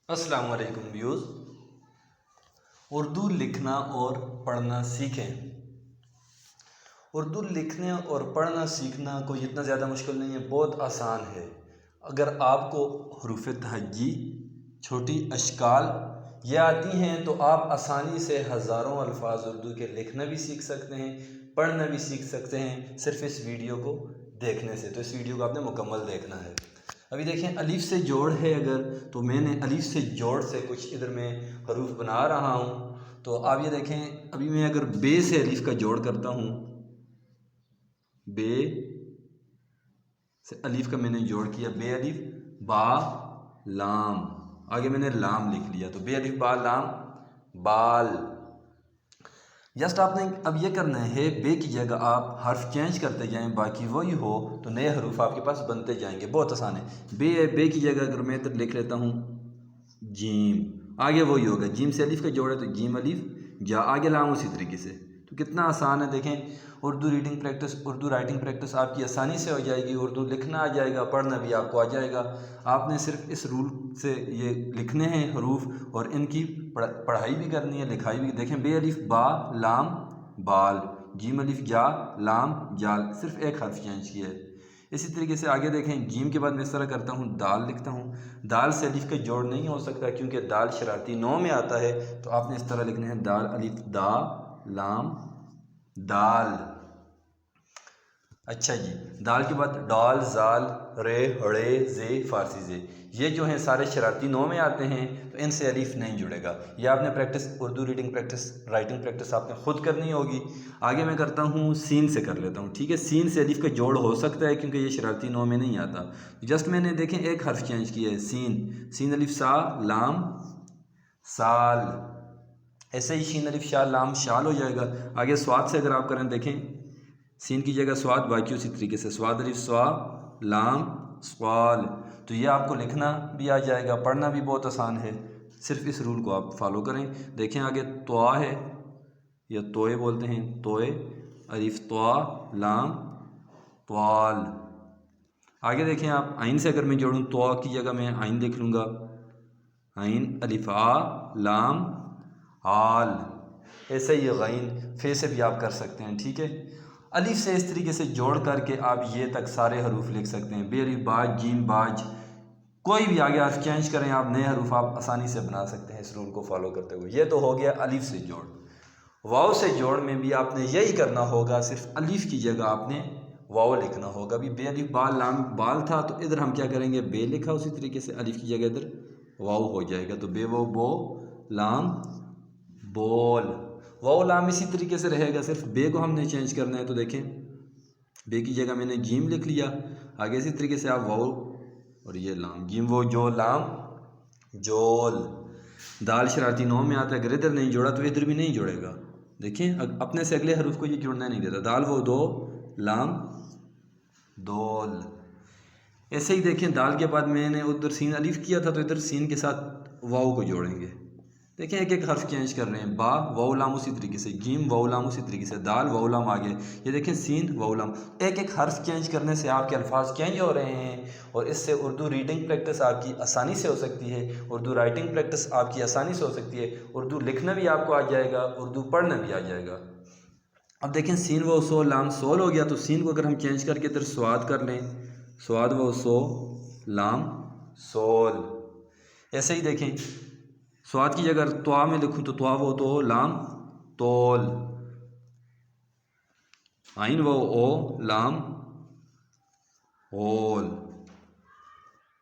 अस्सलाम वालेकुम व्यूज़। उर्दू लिखना और पढ़ना सीखें। उर्दू लिखने और पढ़ना सीखना कोई इतना ज़्यादा मुश्किल नहीं है, बहुत आसान है। अगर आपको हरूफ तहज्जी, छोटी अशकाल ये आती हैं तो आप आसानी से हज़ारों अल्फाज उर्दू के लिखना भी सीख सकते हैं, पढ़ना भी सीख सकते हैं, सिर्फ इस वीडियो को देखने से। तो इस वीडियो को आपने मुकम्मल देखना है। अभी देखें, अलिफ से जोड़ है अगर, तो मैंने अलिफ से जोड़ से कुछ इधर मैं हरूफ बना रहा हूँ। तो आप ये देखें, अभी मैं अगर बे से अलिफ का जोड़ करता हूँ, बे से अलिफ का मैंने जोड़ किया, बे अलिफ बा लाम, आगे मैंने लाम लिख लिया, तो बे अलिफ बा लाम बाल। जस्ट आपने अब ये करना है, बे की जगह आप हर्फ चेंज करते जाएं, बाकी वही हो तो नए हरूफ आपके पास बनते जाएंगे। बहुत आसान है। बे की जगह अगर मैं इधर लिख लेता हूँ जीम, आगे वही होगा, जीम से अलिफ का जोड़ है तो जीम अलिफ जा, आगे लाम उसी तरीके से। तो कितना आसान है देखें। Urdu reading practice, Urdu writing practice आपकी आसानी से हो जाएगी। उर्दू लिखना आ जाएगा, पढ़ना भी आपको आ जाएगा। आपने सिर्फ इस रूल से ये लिखने हैं हरूफ और इनकी पढ़ाई भी करनी है, लिखाई भी। देखें, बे अलिफ बा लाम बाल, जीम अलिफ जा लाम जाल, सिर्फ एक हर्फ चेंज किया है। इसी तरीके से आगे देखें, जीम के बाद मैं इस तरह करता हूँ, दाल लिखता हूँ। दाल से अलिफ का जोड़ नहीं हो सकता क्योंकि दाल शरारती नौ में आता है, तो आपने इस तरह लिखने हैं, दाल अलिफ दा लाम दाल। अच्छा जी, दाल के बाद डाल जाल रे हड़े जे फारसी जे, ये जो हैं सारे शरारती नौ में आते हैं, तो इनसे अलिफ नहीं जुड़ेगा। ये आपने practice, Urdu reading practice, writing practice आपने खुद करनी होगी। आगे मैं करता हूँ, सीन से कर लेता हूँ। ठीक है, सीन से अलिफ का जोड़ हो सकता है क्योंकि ये शरारती नौ में नहीं आता। जस्ट मैंने देखें एक हर्फ चेंज किया है, सीन, सीन अलिफ सा लाम साल। ऐसे ही शीन अलिफ शाह लाम शाल हो जाएगा। आगे स्वाद से अगर आप करें, देखें, सीन की जगह स्वाद, बाकी उसी तरीके से स्वाद अलिफ स्वा लाम स्वाल। तो ये आपको लिखना भी आ जाएगा, पढ़ना भी बहुत आसान है। सिर्फ इस रूल को आप फॉलो करें। देखें, आगे त्वा है या तोए बोलते हैं, तोए अलिफ त्वा लाम त्वाल। आगे देखें आप, आइन से अगर मैं जोड़ूँ, त्वा की जगह मैं आइन लिख लूँगा, आइन अलिफ आ लाम आल। ऐसे ही गैन फे से भी आप कर सकते हैं। ठीक है, अलिफ से इस तरीके से जोड़ करके आप ये तक सारे हरूफ लिख सकते हैं। बे अलिफ बाज जीम बाज, कोई भी आगे आप चेंज करें, आप नए हरूफ आप आसानी से बना सकते हैं इस रूल को फॉलो करते हुए। ये तो हो गया अलिफ से जोड़। वाव से जोड़ में भी आपने यही करना होगा, सिर्फ अलिफ की जगह आपने वाव लिखना होगा। अभी बे अलिफ बाल लाम बाल था, तो इधर हम क्या करेंगे, बे लिखा, उसी तरीके से अलिफ की जगह इधर वाव हो जाएगा, तो बे वो बो लाम बोल। वाव लाम इसी तरीके से रहेगा, सिर्फ बे को हमने चेंज करना है। तो देखें, बे की जगह मैंने जीम लिख लिया, आगे इसी तरीके से आप वाव और ये लाम, जीम वो जो लाम जोल। दाल शरारती नौ में आता है, अगर इधर नहीं जोड़ा तो इधर भी नहीं जोड़ेगा। देखें, अपने से अगले हरूफ को ये जुड़ना नहीं देता। दाल वो दो लाम दोल। ऐसे ही देखें, दाल के बाद मैंने उधर सीन अलिफ किया था, तो इधर सीन के साथ वाव को जोड़ेंगे। देखें, एक एक हर्फ चेंज कर रहे हैं, बा वाव लाम उसी तरीके से, जीम वाव लाम उसी तरीके से, दाल वाव लाम आगे, ये देखें सीन वाव लाम। एक एक हर्फ चेंज करने से आपके अल्फाज चेंज हो रहे हैं और इससे उर्दू रीडिंग प्रैक्टिस आपकी आसानी से हो सकती है, उर्दू राइटिंग प्रैक्टिस आपकी आसानी से हो सकती है, उर्दू लिखना भी आपको आ जाएगा, उर्दू पढ़ना भी आ जाएगा। अब देखें, सीन व सो लाम सोल हो गया, तो सीन को अगर हम चेंज करके इधर स्वाद कर लें, स्वाद व सो लाम सोल। ऐसे ही देखें, स्वाद की जगह त्वा में लिखूं तो त्वा वो तो लाम तोल, आइन वो ओ लाम ओल।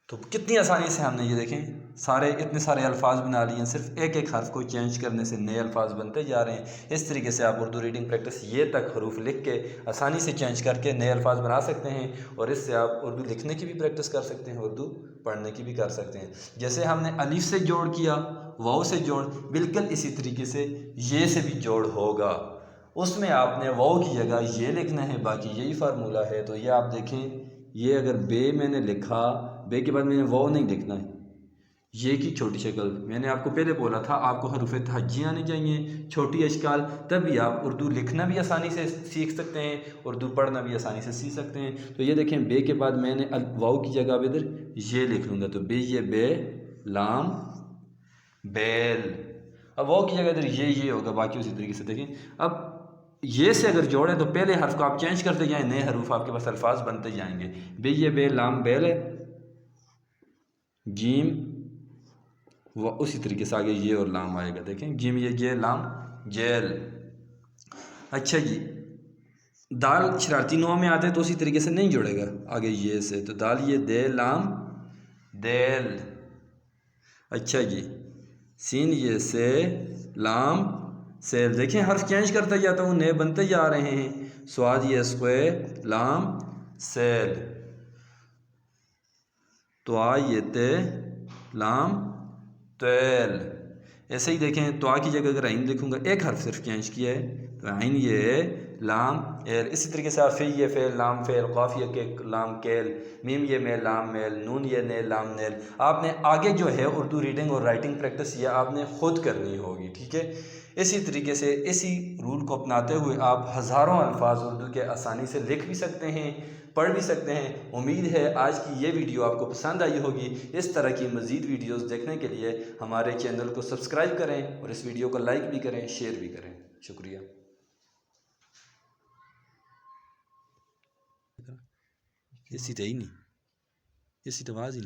तो कितनी आसानी से हमने ये देखें सारे इतने सारे अल्फाज बना लिए हैं, सिर्फ एक एक हर्फ को चेंज करने से नए अल्फाज बनते जा रहे हैं। इस तरीके से आप उर्दू रीडिंग प्रैक्टिस ये तक हरूफ लिख के आसानी से चेंज करके नए अल्फाज बना सकते हैं और इससे आप उर्दू लिखने की भी प्रैक्टिस कर सकते हैं, उर्दू पढ़ने की भी कर सकते हैं। जैसे हमने अलिफ से जोड़ किया, वाव से जोड़, बिल्कुल इसी तरीके से ये से भी जोड़ होगा। उसमें आपने वाव की जगह ये लिखना है, बाकी यही फार्मूला है। तो ये आप देखें, ये अगर बे मैंने लिखा, बे के बाद मैंने वाव नहीं लिखना है, ये की छोटी शक्ल। मैंने आपको पहले बोला था आपको हरूफ तहज्जी आनी चाहिए, छोटी अशकाल, तभी आप उर्दू लिखना भी आसानी से सीख सकते हैं, उर्दू पढ़ना भी आसानी से सीख सकते हैं। तो ये देखें, बे के बाद मैंने वाव की जगह इधर ये लिख लूँगा, तो बे ये बे लाम बेल। अब वो की जगह इधर ये होगा, बाकी उसी तरीके से देखें। अब ये से अगर जोड़ें तो पहले हर्फ को आप चेंज करते जाएं, नए हरूफ आपके पास अल्फाज बनते जाएंगे। बे ये बे लाम बेल है, जीम व उसी तरीके से आगे ये और लाम आएगा। देखें जिम ये लाम जेल। अच्छा जी, दाल शरारती नौ में आते हैं तो उसी तरीके से नहीं जुड़ेगा आगे ये से, तो दाल ये दे लाम देल। अच्छा जी, सीन ये से लाम सेल। देखें हर्फ चेंज करता जाता हूँ, नए बनते जा रहे हैं। स्वाद ये स्क्वे लाम सेल। तो ये ते लाम तेल। ऐसे ही देखें तो की जगह अगर आइन लिखूंगा, एक हर्फ सिर्फ चेंज किया है, तो आइन ये लाम एल। इसी तरीके से आप फे ये फेल लाम फेल, काफ ये के लाम केल, मीम ये में लाम मेल, नून ये ने लाम नेल। आपने आगे जो है उर्दू रीडिंग और राइटिंग प्रैक्टिस ये आपने खुद करनी होगी, ठीक है। इसी तरीके से इसी रूल को अपनाते हुए आप हज़ारों अल्फाज उर्दू के आसानी से लिख भी सकते हैं, पढ़ भी सकते हैं। उम्मीद है आज की ये वीडियो आपको पसंद आई होगी। इस तरह की मज़ीद वीडियोस देखने के लिए हमारे चैनल को सब्सक्राइब करें और इस वीडियो को लाइक भी करें, शेयर भी करें। शुक्रिया। इसी तो ही नहीं, इसी तो आवाज़ ही नहीं।